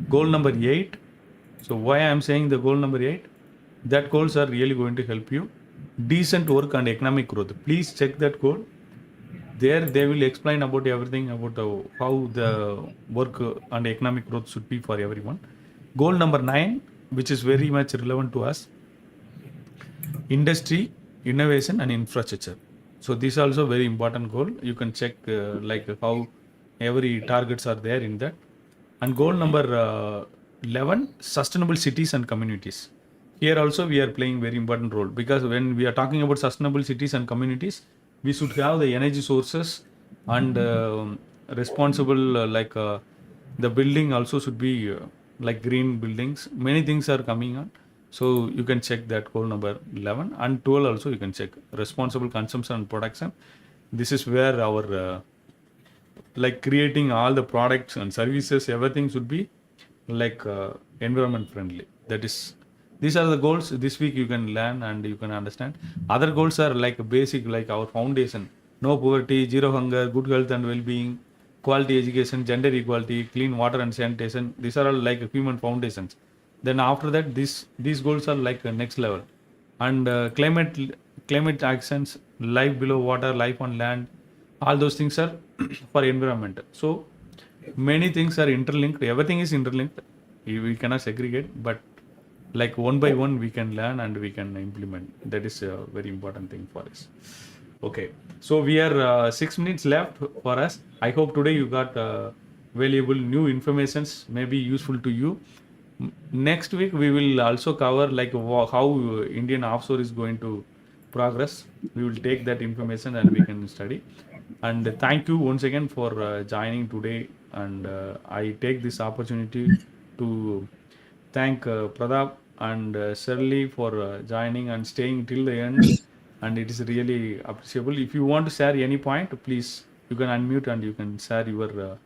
goal number 8. So why I am saying the goal number 8? That goals are really going to help you. Decent work and economic growth. Please check that goal. There they will explain about everything about how the work and economic growth should be for everyone. Goal number 9, which is very much relevant to us, industry, innovation and infrastructure. So this is also very important goal. You can check like how every targets are there in that. And goal number 11, sustainable cities and communities. Here also we are playing very important role, because when we are talking about sustainable cities and communities, we should have the energy sources and responsible the building also should be like green buildings. Many things are coming on. So you can check that goal number 11 and 12 also you can check responsible consumption and production. This is where our like creating all the products and services, everything should be like environment friendly. That is, these are the goals this week you can learn and you can understand. Other goals are like basic, like our foundation: no poverty, zero hunger, good health and well-being, quality education, gender equality, clean water and sanitation. These are all like human foundations. Then after that, these goals are like next level. And climate actions, life below water, life on land, all those things are for environment. So many things are interlinked. Everything is interlinked. We cannot segregate, but like one by one we can learn and we can implement. That is a very important thing for us. Okay, so we are 6 minutes left for us. I hope today you got valuable new informations, maybe useful to you. Next week we will also cover like how Indian offshore is going to progress. We will take that information and we can study. And thank you once again for joining today. And I take this opportunity to thank Pradap and Shirley for joining and staying till the end. And it is really appreciable. If you want to share any point, please you can unmute and you can share your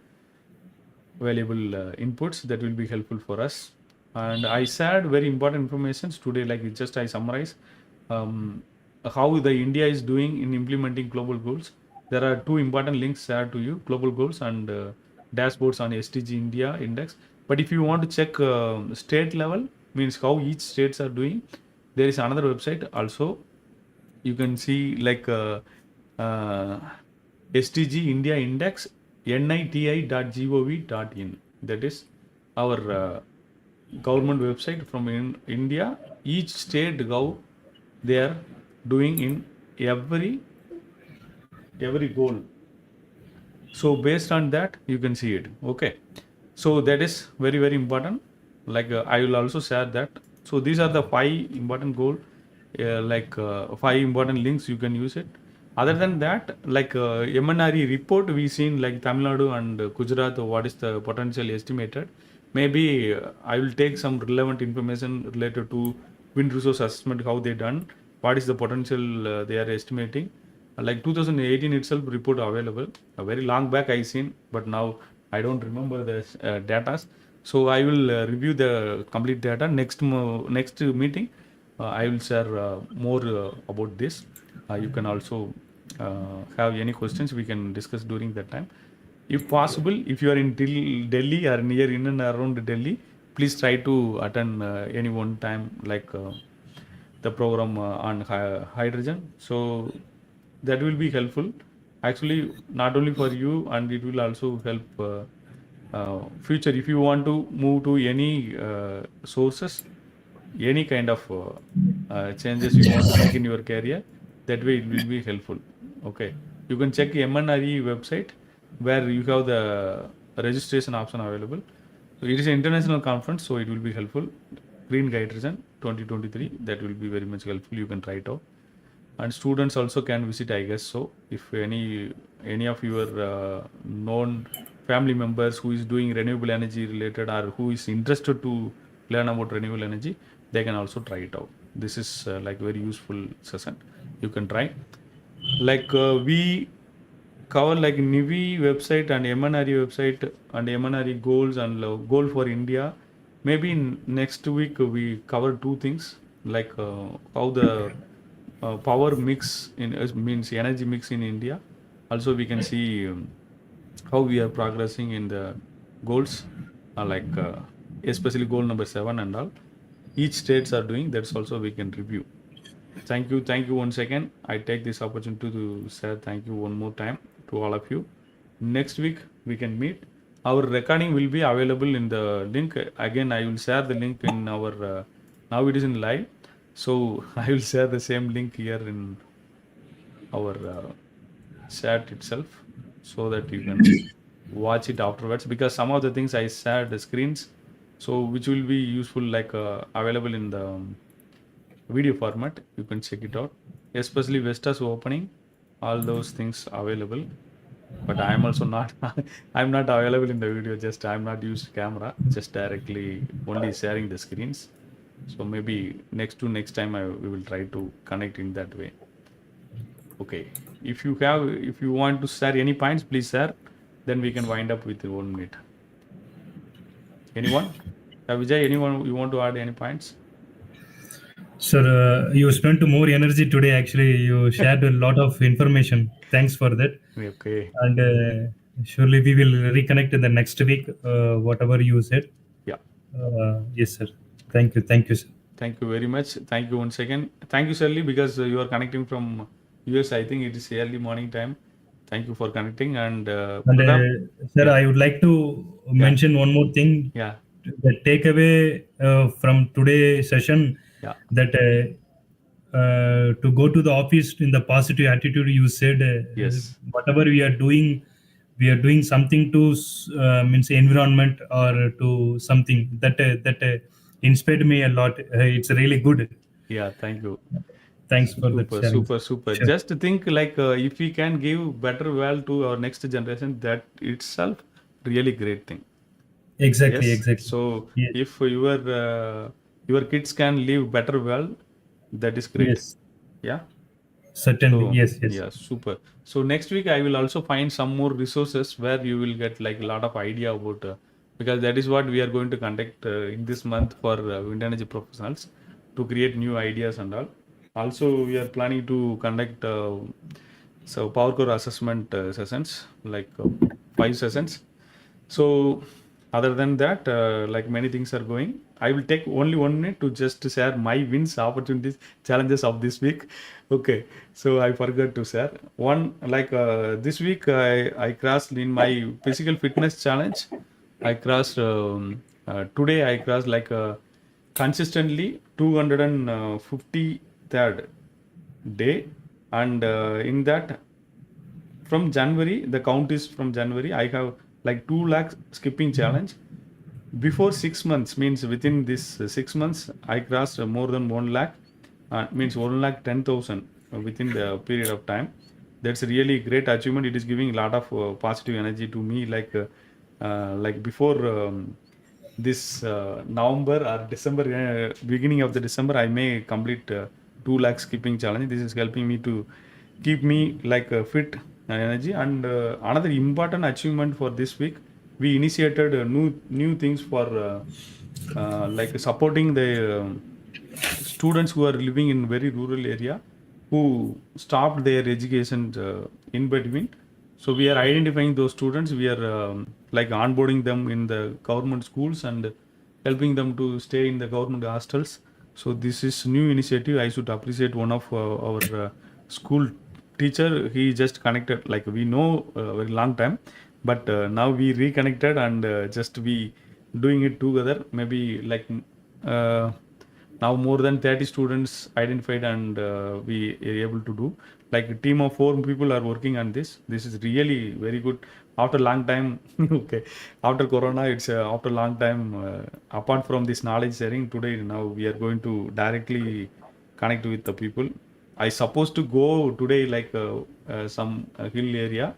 valuable inputs that will be helpful for us. And I shared very important information today, like just I summarize how the India is doing in implementing global goals. There are 2 important links shared to you: global goals and dashboards on SDG India index. But if you want to check state level, means how each states are doing, there is another website also. You can see like SDG India index, niti.gov.in. That is our government website from India. Each state gov they are doing in every goal. So based on that you can see it. Okay, so that is very important. Like I will also share that. So these are the 5 important goal, 5 important links you can use it. Other than that, like MNRE report, we seen like Tamil Nadu and Gujarat, what is the potential estimated. Maybe I will take some relevant information related to wind resource assessment, how they done, what is the potential they are estimating. Like 2018 itself report available, a very long back I seen, but now I don't remember the data. So I will review the complete data next meeting. I will share more about this. You can also have any questions, we can discuss during that time. If possible, if you are in Delhi or near in and around Delhi, please try to attend any one time, like the program on hydrogen. So that will be helpful, actually, not only for you, and it will also help future if you want to move to any sources, any kind of changes you want to make in your career. That way it will be helpful. Okay, you can check MNRE website where you have the registration option available. So it is an international conference, so it will be helpful. Green Hydrogen 2023, that will be very much helpful. You can try it out, and students also can visit, I guess. So if any of your known family members who is doing renewable energy related, or who is interested to learn about renewable energy, they can also try it out. This is like very useful session, you can try. Like we cover like NIVI website and MNRE website and MNRE goals and goal for India. Maybe next week we cover two things, like how the power mix in means energy mix in India. Also we can see how we are progressing in the goals, like especially goal number 7 and all. Each states are doing, that's also we can review. Thank you once again. I take this opportunity to say thank you one more time to all of you. Next week we can meet. Our recording will be available in the link. Again, I will share the link in our now it is in live, so I will share the same link here in our chat itself, so that you can watch it afterwards, because some of the things I shared the screens, so which will be useful, like available in the video format. You can check it out, especially Vestas opening, all those things available. But I am also not I'm not available in the video, just I'm not used camera, just directly only sharing the screens. So maybe next time we will try to connect in that way. Okay, if you want to share any points, please share, then we can wind up with 1 minute. Anyone? Vijay, anyone you want to add any points? Sir, you spent more energy today. Actually, you shared a lot of information. Thanks for that. Okay. And surely we will reconnect in the next week, whatever you said. Yeah. Yes, sir. Thank you, sir. Thank you very much. Thank you once again. Thank you, Shirley, because you are connecting from US. I think it is early morning time. Thank you for connecting. And And Pratap? sir, Yeah. I would like to mention one more thing. Yeah. The takeaway from today's session, Yeah. that to go to the office in the positive attitude. You said Yes. whatever we are doing something to means environment or to something that inspired me a lot. It's really good. Yeah. Thank you. Thanks for that Super, sharing. super, super. Sure. Just think, like if we can give better well to our next generation, that itself really great thing. Exactly, Yes. exactly. So Yeah. if your kids can live better well, that is great. Yes, Yeah. certainly. So Yes, yes. yeah, super. So next week I will also find some more resources where you will get like a lot of idea about, because that is what we are going to conduct in this month for wind energy professionals, to create new ideas and all. Also, we are planning to conduct power core assessment sessions, like 5 sessions. So other than that, like many things are going. I will take only 1 minute to just share my wins, opportunities, challenges of this week. Okay, so I forgot to share one. Like this week, I crossed in my physical fitness challenge. I crossed today. I crossed like consistently 253rd day, and in that, from January, the count is from January, I have like 2 lakh skipping challenge. Before 6 months, means within this 6 months, I crossed more than 1 lakh, means 1 lakh 10,000 within the period of time. That's a really great achievement. It is giving a lot of positive energy to me. Like before this November or December, beginning of the December, I may complete 2 lakh skipping challenge. This is helping me to keep me like fit and energy. And another important achievement for this week, we initiated new things for like supporting the students who are living in very rural area who stopped their education in between. So we are identifying those students. We are like onboarding them in the government schools and helping them to stay in the government hostels. So this is new initiative. I should appreciate one of our school teacher. He just connected, like we know very long time, but now we reconnected and just we doing it together. Maybe like uh, now more than 30 students identified and we are able to do, like a team of 4 people are working on this is really very good after long time. Okay, after corona, it's after long time, apart from this knowledge sharing today, now we are going to directly connect with the people. I supposed to go today like some hill area,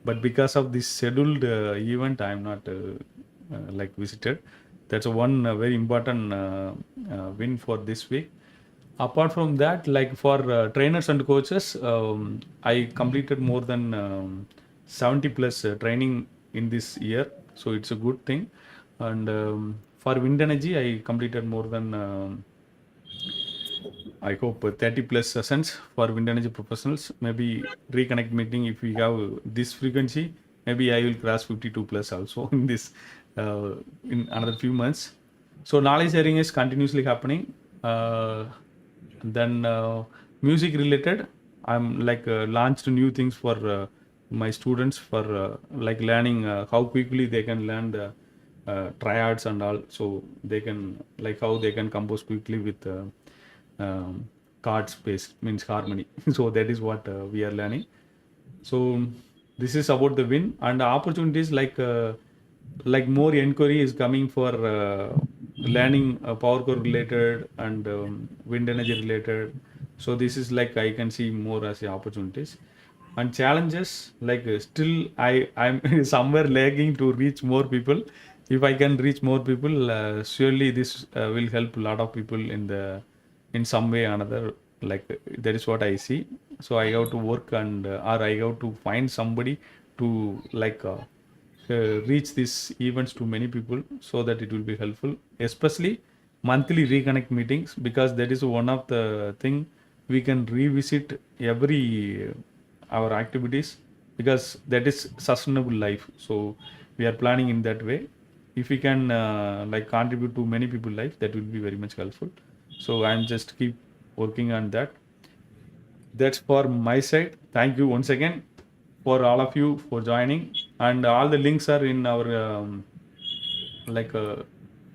but because of this scheduled event, I am not like visited. That's one very important win for this week. Apart from that, like for trainers and coaches, I completed more than 70 plus training in this year, so it's a good thing. And for wind energy, I completed more than I hope 30 plus sessions for wind energy professionals. Maybe reconnect meeting, if we have this frequency, maybe I will cross 52 plus also in this in another few months. So knowledge sharing is continuously happening. Then music related, I'm like launched new things for my students for like learning how quickly they can learn the triads and all, so they can like how they can compose quickly with chord space means harmony. So that is what we are learning. So this is about the win and opportunities, like more inquiry is coming for learning power core related and wind energy related. So this is like I can see more as the opportunities and challenges. Like still I'm somewhere lagging to reach more people. If I can reach more people, surely this will help a lot of people in the in some way or another. Like that is what I see. So I have to work and or I have to find somebody to like reach these events to many people so that it will be helpful, especially monthly reconnect meetings, because that is one of the thing we can revisit every our activities, because that is sustainable life. So we are planning in that way. If we can like contribute to many people life, that will be very much helpful. So I'm just keep working on that. That's for my side. Thank you once again for all of you for joining, and all the links are in our like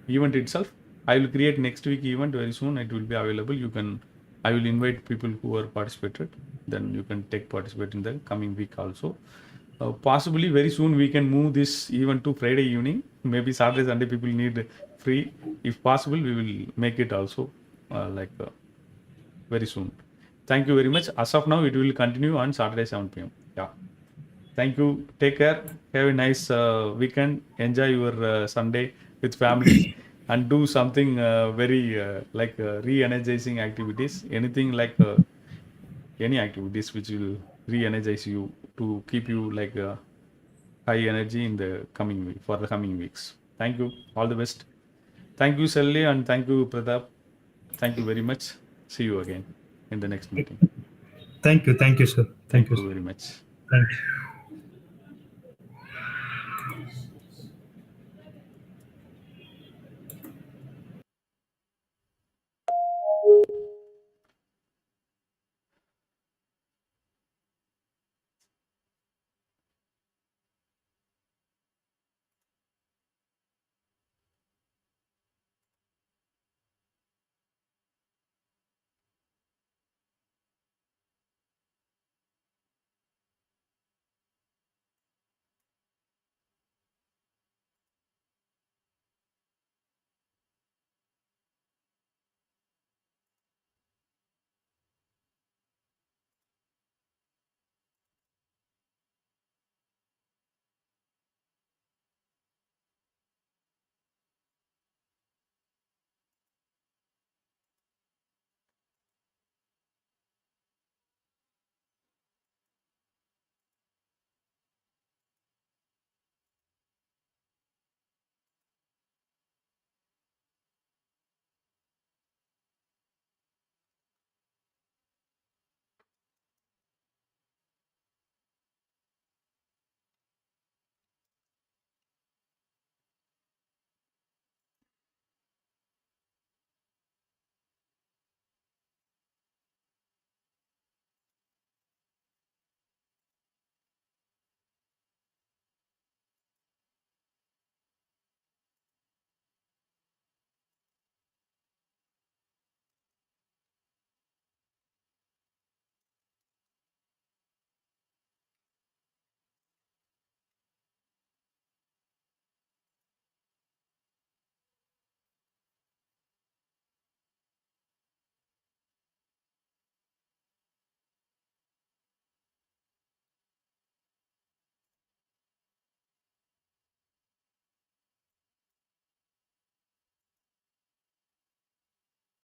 event itself. I will create next week event very soon. It will be available. You can, I will invite people who are participated. Then you can take participate in the coming week also. Possibly very soon we can move this event to Friday evening. Maybe Saturday Sunday people need free. If possible, we will make it also very soon. Thank you very much. As of now, it will continue on Saturday 7 p.m. Yeah. Thank you. Take care. Have a nice weekend. Enjoy your Sunday with families and do something very re-energizing activities. Anything like any activities which will re-energize you to keep you like high energy in the coming week for the coming weeks. Thank you. All the best. Thank you, Sally, and thank you, Pratap. Thank you very much. See you again in the next meeting. Thank you, sir. Thank you very much. Thank you.